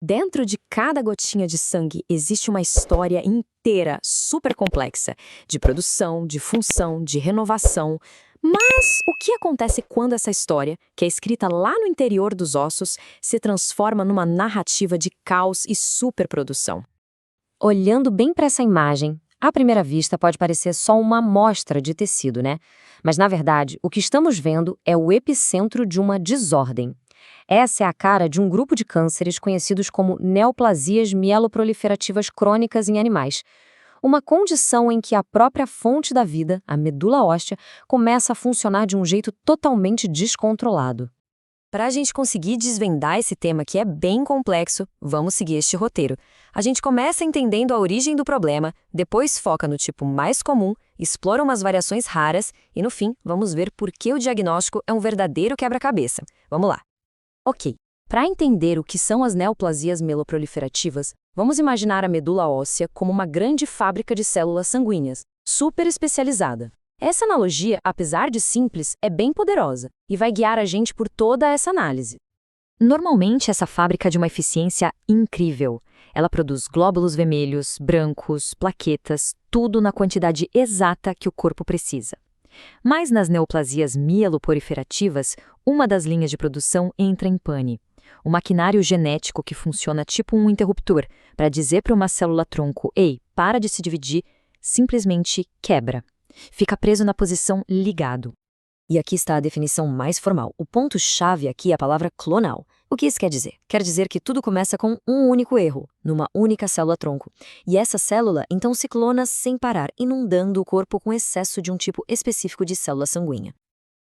Dentro de cada gotinha de sangue existe uma história inteira, super complexa, de produção, de função, de renovação. Mas o que acontece quando essa história, que é escrita lá no interior dos ossos, se transforma numa narrativa de caos e superprodução? Olhando bem para essa imagem, à primeira vista pode parecer só uma amostra de tecido, né? Mas, na verdade, o que estamos vendo é o epicentro de uma desordem. Essa é a cara de um grupo de cânceres conhecidos como neoplasias mieloproliferativas crônicas em animais. Uma condição em que a própria fonte da vida, a medula óssea, começa a funcionar de um jeito totalmente descontrolado. Para a gente conseguir desvendar esse tema que é bem complexo, vamos seguir este roteiro. A gente começa entendendo a origem do problema, depois foca no tipo mais comum, explora umas variações raras e, no fim, vamos ver por que o diagnóstico é um verdadeiro quebra-cabeça. Vamos lá. Ok, para entender o que são as neoplasias mieloproliferativas, vamos imaginar a medula óssea como uma grande fábrica de células sanguíneas, super especializada. Essa analogia, apesar de simples, é bem poderosa e vai guiar a gente por toda essa análise. Normalmente, essa fábrica é de uma eficiência incrível. Ela produz glóbulos vermelhos, brancos, plaquetas, tudo na quantidade exata que o corpo precisa. Mas nas neoplasias mieloproliferativas, uma das linhas de produção entra em pane. O maquinário genético que funciona tipo um interruptor para dizer para uma célula-tronco, ei, para de se dividir, simplesmente quebra. Fica preso na posição ligado. E aqui está a definição mais formal. O ponto-chave aqui é a palavra clonal. O que isso quer dizer? Quer dizer que tudo começa com um único erro, numa única célula-tronco. E essa célula, então, se clona sem parar, inundando o corpo com excesso de um tipo específico de célula sanguínea.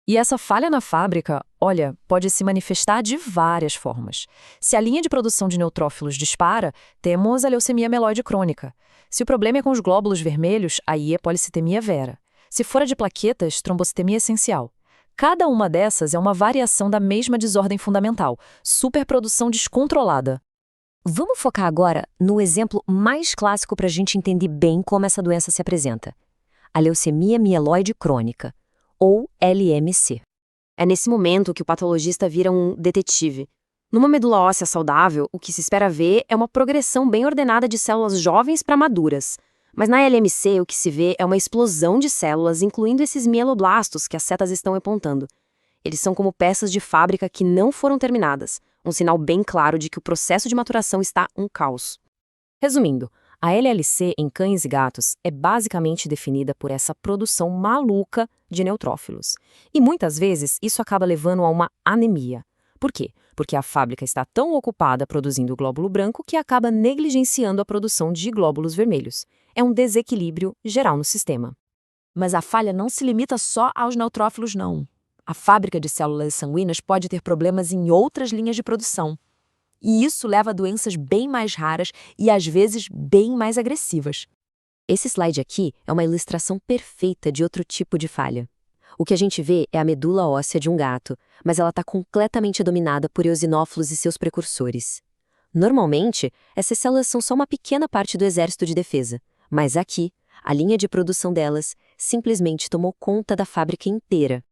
E essa falha na fábrica, olha, pode se manifestar de várias formas. Se a linha de produção de neutrófilos dispara, temos a leucemia mieloide crônica. Se o problema é com os glóbulos vermelhos, aí é policitemia vera. Se for a de plaquetas, trombocitemia essencial. Cada uma dessas é uma variação da mesma desordem fundamental, superprodução descontrolada. Vamos focar agora no exemplo mais clássico para a gente entender bem como essa doença se apresenta. A leucemia mieloide crônica, ou LMC. É nesse momento que o patologista vira um detetive. Numa medula óssea saudável, o que se espera ver é uma progressão bem ordenada de células jovens para maduras. Mas na LMC, o que se vê é uma explosão de células, incluindo esses mieloblastos que as setas estão apontando. Eles são como peças de fábrica que não foram terminadas, um sinal bem claro de que o processo de maturação está um caos. Resumindo, a LLC em cães e gatos é basicamente definida por essa produção maluca de neutrófilos. E muitas vezes isso acaba levando a uma anemia. Por quê? Porque a fábrica está tão ocupada produzindo o glóbulo branco que acaba negligenciando a produção de glóbulos vermelhos. É um desequilíbrio geral no sistema. Mas a falha não se limita só aos neutrófilos, não. A fábrica de células sanguíneas pode ter problemas em outras linhas de produção. E isso leva a doenças bem mais raras e, às vezes, bem mais agressivas. Esse slide aqui é uma ilustração perfeita de outro tipo de falha. O que a gente vê é a medula óssea de um gato, mas ela está completamente dominada por eosinófilos e seus precursores. Normalmente, essas células são só uma pequena parte do exército de defesa, mas aqui, a linha de produção delas simplesmente tomou conta da fábrica inteira.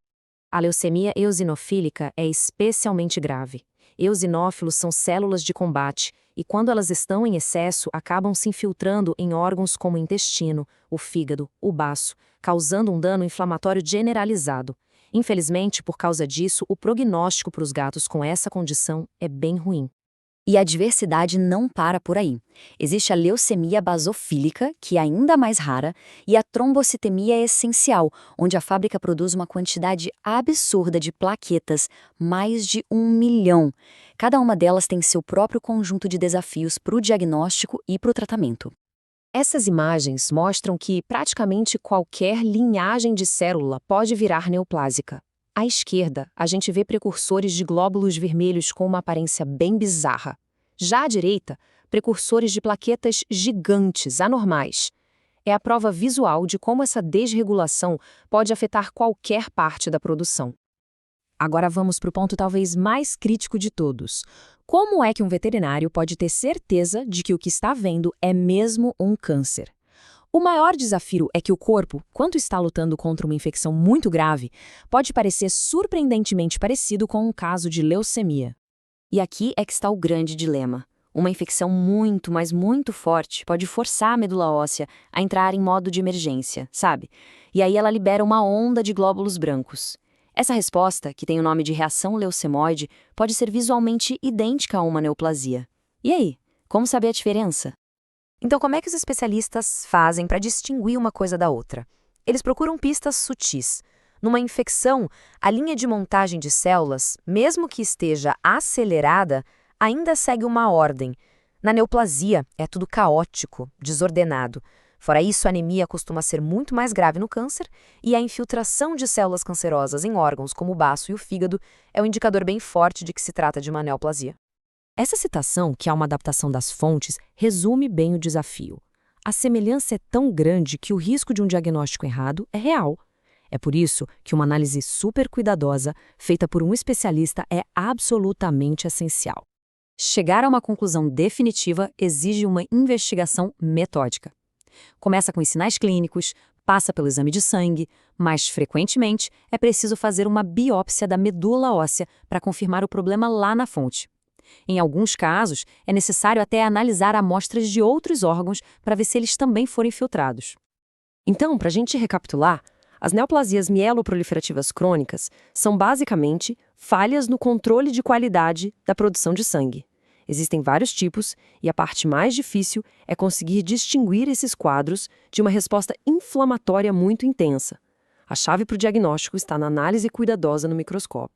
A leucemia eosinofílica é especialmente grave. Eosinófilos são células de combate e, quando elas estão em excesso, acabam se infiltrando em órgãos como o intestino, o fígado, o baço, causando um dano inflamatório generalizado. Infelizmente, por causa disso, o prognóstico para os gatos com essa condição é bem ruim. E a diversidade não para por aí. Existe a leucemia basofílica, que é ainda mais rara, e a trombocitemia essencial, onde a fábrica produz uma quantidade absurda de plaquetas, mais de 1 milhão. Cada uma delas tem seu próprio conjunto de desafios para o diagnóstico e para o tratamento. Essas imagens mostram que praticamente qualquer linhagem de célula pode virar neoplásica. À esquerda, a gente vê precursores de glóbulos vermelhos com uma aparência bem bizarra. Já à direita, precursores de plaquetas gigantes, anormais. É a prova visual de como essa desregulação pode afetar qualquer parte da produção. Agora vamos para o ponto talvez mais crítico de todos. Como é que um veterinário pode ter certeza de que o que está vendo é mesmo um câncer? O maior desafio é que o corpo, quando está lutando contra uma infecção muito grave, pode parecer surpreendentemente parecido com um caso de leucemia. E aqui é que está o grande dilema. Uma infecção muito, mas muito forte pode forçar a medula óssea a entrar em modo de emergência, sabe? E aí ela libera uma onda de glóbulos brancos. Essa resposta, que tem o nome de reação leucemoide, pode ser visualmente idêntica a uma neoplasia. E aí, como saber a diferença? Então, como é que os especialistas fazem para distinguir uma coisa da outra? Eles procuram pistas sutis. Numa infecção, a linha de montagem de células, mesmo que esteja acelerada, ainda segue uma ordem. Na neoplasia, é tudo caótico, desordenado. Fora isso, a anemia costuma ser muito mais grave no câncer e a infiltração de células cancerosas em órgãos como o baço e o fígado é um indicador bem forte de que se trata de uma neoplasia. Essa citação, que é uma adaptação das fontes, resume bem o desafio. A semelhança é tão grande que o risco de um diagnóstico errado é real. É por isso que uma análise super cuidadosa, feita por um especialista, é absolutamente essencial. Chegar a uma conclusão definitiva exige uma investigação metódica. Começa com os sinais clínicos, passa pelo exame de sangue, mas, frequentemente, é preciso fazer uma biópsia da medula óssea para confirmar o problema lá na fonte. Em alguns casos, é necessário até analisar amostras de outros órgãos para ver se eles também foram infiltrados. Então, para a gente recapitular, as neoplasias mieloproliferativas crônicas são basicamente falhas no controle de qualidade da produção de sangue. Existem vários tipos e a parte mais difícil é conseguir distinguir esses quadros de uma resposta inflamatória muito intensa. A chave para o diagnóstico está na análise cuidadosa no microscópio.